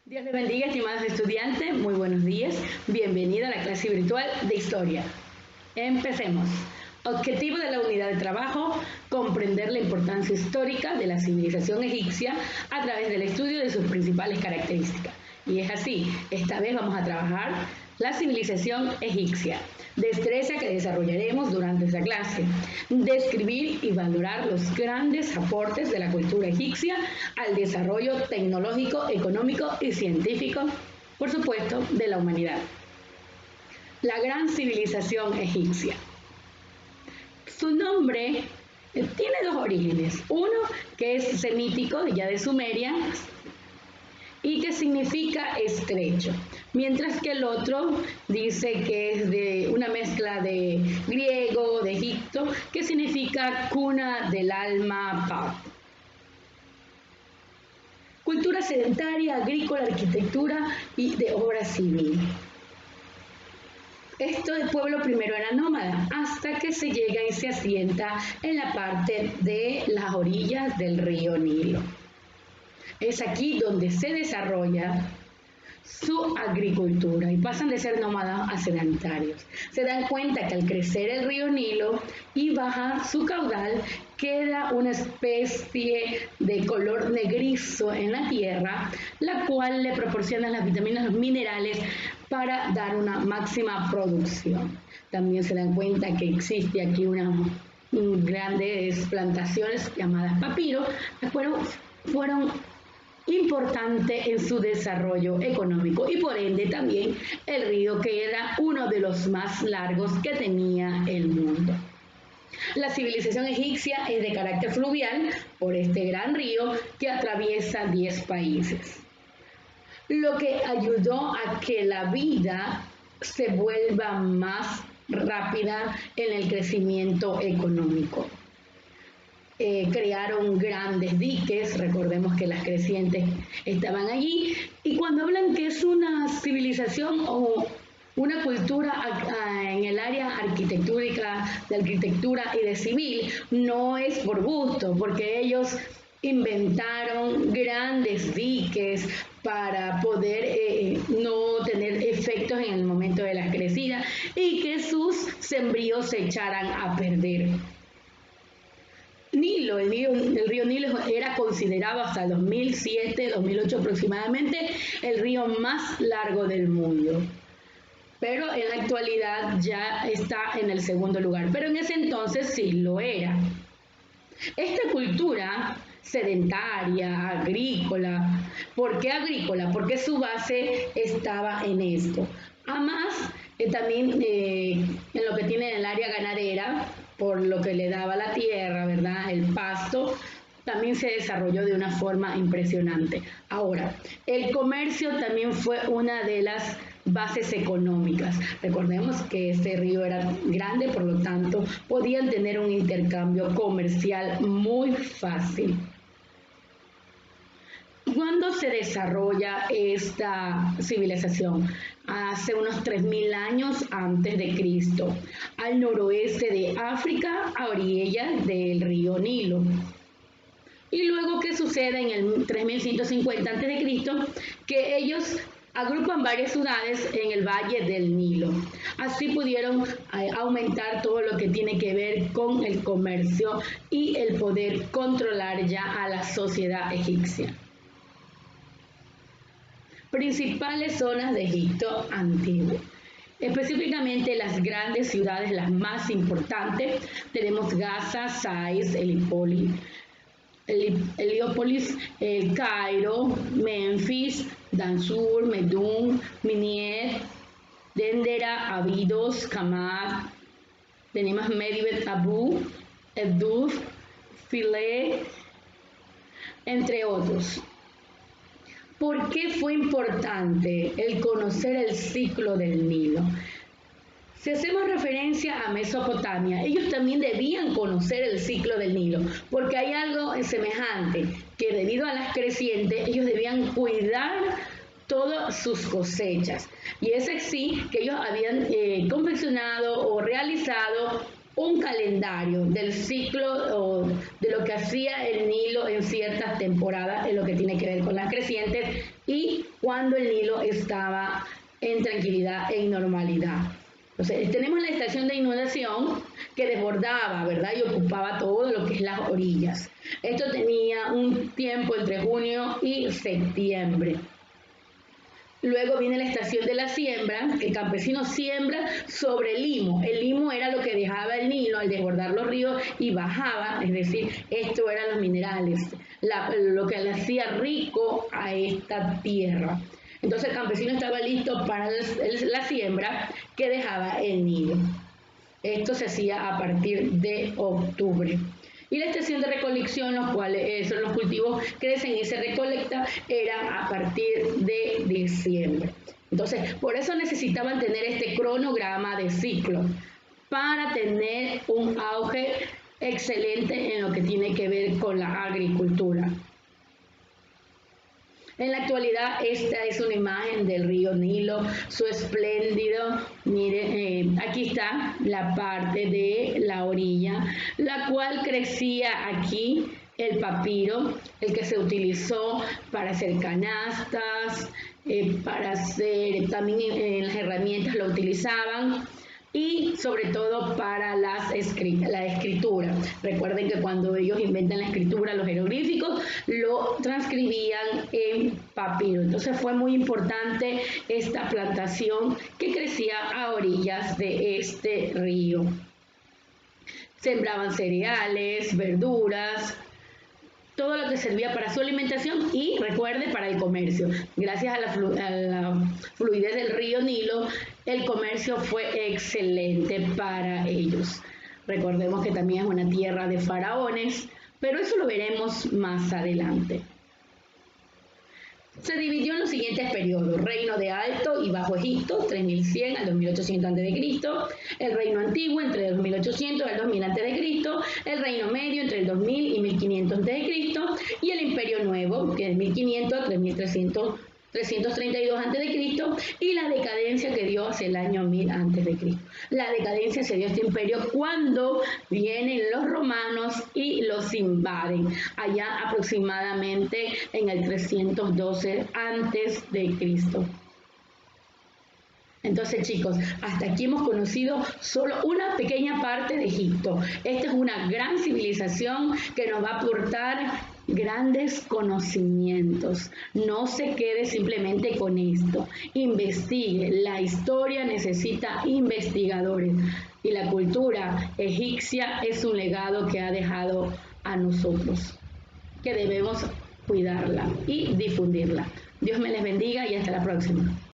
Dios les bendiga, estimados estudiantes. Muy buenos días. Bienvenida a la clase virtual de Historia. Empecemos. Objetivo de la unidad de trabajo: comprender la importancia histórica de la civilización egipcia a través del estudio de sus principales características. Y es así, esta vez vamos a trabajar la civilización egipcia, destreza que desarrollaremos durante esta clase. Describir y valorar los grandes aportes de la cultura egipcia al desarrollo tecnológico, económico y científico, por supuesto, de la humanidad. La gran civilización egipcia. Su nombre tiene dos orígenes. Uno, que es semítico, ya de Sumeria, y que significa estrecho, mientras que el otro dice que es de una mezcla de griego, de Egipto, que significa cuna del alma, paz. Cultura sedentaria, agrícola, arquitectura y de obra civil. Esto del pueblo primero era nómada, hasta que se llega y se asienta en la parte de las orillas del río Nilo. Es aquí donde se desarrolla su agricultura y pasan de ser nómadas a sedentarios. Se dan cuenta que al crecer el río Nilo y baja su caudal, queda una especie de color negrizo en la tierra, la cual le proporciona las vitaminas, los minerales para dar una máxima producción. También se dan cuenta que existe aquí unas grandes plantaciones llamadas papiro, las cuales fueron importante en su desarrollo económico y por ende también el río, que era uno de los más largos que tenía el mundo. La civilización egipcia es de carácter fluvial por este gran río que atraviesa 10 países, lo que ayudó a que la vida se vuelva más rápida en el crecimiento económico. Crearon grandes diques, recordemos que las crecientes estaban allí, y cuando hablan que es una civilización o una cultura en el área arquitectónica, de arquitectura y de civil, no es por gusto, porque ellos inventaron grandes diques para poder no tener efectos en el momento de las crecidas y que sus sembríos se echaran a perder. Nilo, el río Nilo era considerado hasta 2007, 2008 aproximadamente el río más largo del mundo, pero en la actualidad ya está en el segundo lugar, pero en ese entonces sí lo era. Esta cultura sedentaria, agrícola, ¿por qué agrícola? Porque su base estaba en esto. Además, también en lo que tiene en el área ganadera, por lo que le daba la tierra, ¿verdad? El pasto, también se desarrolló de una forma impresionante. Ahora, el comercio también fue una de las bases económicas. Recordemos que este río era grande, por lo tanto, podían tener un intercambio comercial muy fácil. ¿Cuándo se desarrolla esta civilización? Hace unos 3000 años antes de Cristo, al noroeste de África, a orillas del río Nilo. Y luego, ¿qué sucede en el 3150 a.C.? Que ellos agrupan varias ciudades en el valle del Nilo. Así pudieron aumentar todo lo que tiene que ver con el comercio y el poder controlar ya a la sociedad egipcia. Principales zonas de Egipto antiguo. Específicamente las grandes ciudades, las más importantes, tenemos Gaza, Sais, Heliópolis, El Cairo, Memphis, Dansur, Medún, Miniet, Dendera, Abidos, Hamad, tenemos Medibet Abu, Eduf, Philae, entre otros. ¿Por qué fue importante el conocer el ciclo del Nilo? Si hacemos referencia a Mesopotamia, ellos también debían conocer el ciclo del Nilo, porque hay algo semejante, que debido a las crecientes, ellos debían cuidar todas sus cosechas. Y es así que ellos habían confeccionado o realizado un calendario del ciclo o de lo que hacía el Nilo en ciertas temporadas en lo que tiene que ver con las crecientes y cuando el Nilo estaba en tranquilidad e normalidad. Entonces, tenemos la estación de inundación que desbordaba, ¿verdad? Y ocupaba todo lo que es las orillas. Esto tenía un tiempo entre junio y septiembre. Luego viene la estación de la siembra, que el campesino siembra sobre el limo. El limo era lo que dejaba el Nilo al desbordar los ríos y bajaba, es decir, esto eran los minerales, lo que le hacía rico a esta tierra. Entonces el campesino estaba listo para la siembra que dejaba el Nilo. Esto se hacía a partir de octubre. Y la estación de recolección, los cuales son los cultivos crecen y se recolecta, era a partir de diciembre. Entonces, por eso necesitaban tener este cronograma de ciclo para tener un auge excelente en lo que tiene que ver con la agricultura. En la actualidad esta es una imagen del río Nilo, su espléndido, miren, aquí está la parte de la orilla, la cual crecía aquí el papiro, el que se utilizó para hacer canastas, para hacer, también las herramientas lo utilizaban, y sobre todo para la escritura. Recuerden que cuando ellos inventan la escritura, los jeroglíficos, lo transcribían en papiro. Entonces fue muy importante esta plantación que crecía a orillas de este río. Sembraban cereales, verduras, todo lo que servía para su alimentación y, recuerde, para el comercio. Gracias a la fluidez del río Nilo, el comercio fue excelente para ellos. Recordemos que también es una tierra de faraones, pero eso lo veremos más adelante. Se dividió en los siguientes periodos: Reino de Alto y Bajo Egipto, 3100 al 2800 a.C., el Reino Antiguo entre el 2800 al 2000 a.C., el Reino Medio entre el 2000 y 1500 a.C., y el Imperio Nuevo, que es 1500 a 332 a.C., y la decadencia que dio hacia el año 1000 a.C. La decadencia se dio a este imperio cuando vienen los romanos y los invaden, allá aproximadamente en el 312 a.C. Entonces, chicos, hasta aquí hemos conocido solo una pequeña parte de Egipto. Esta es una gran civilización que nos va a aportar grandes conocimientos. No se quede simplemente con esto. Investigue. La historia necesita investigadores. Y la cultura egipcia es un legado que ha dejado a nosotros, que debemos cuidarla y difundirla. Dios me les bendiga y hasta la próxima.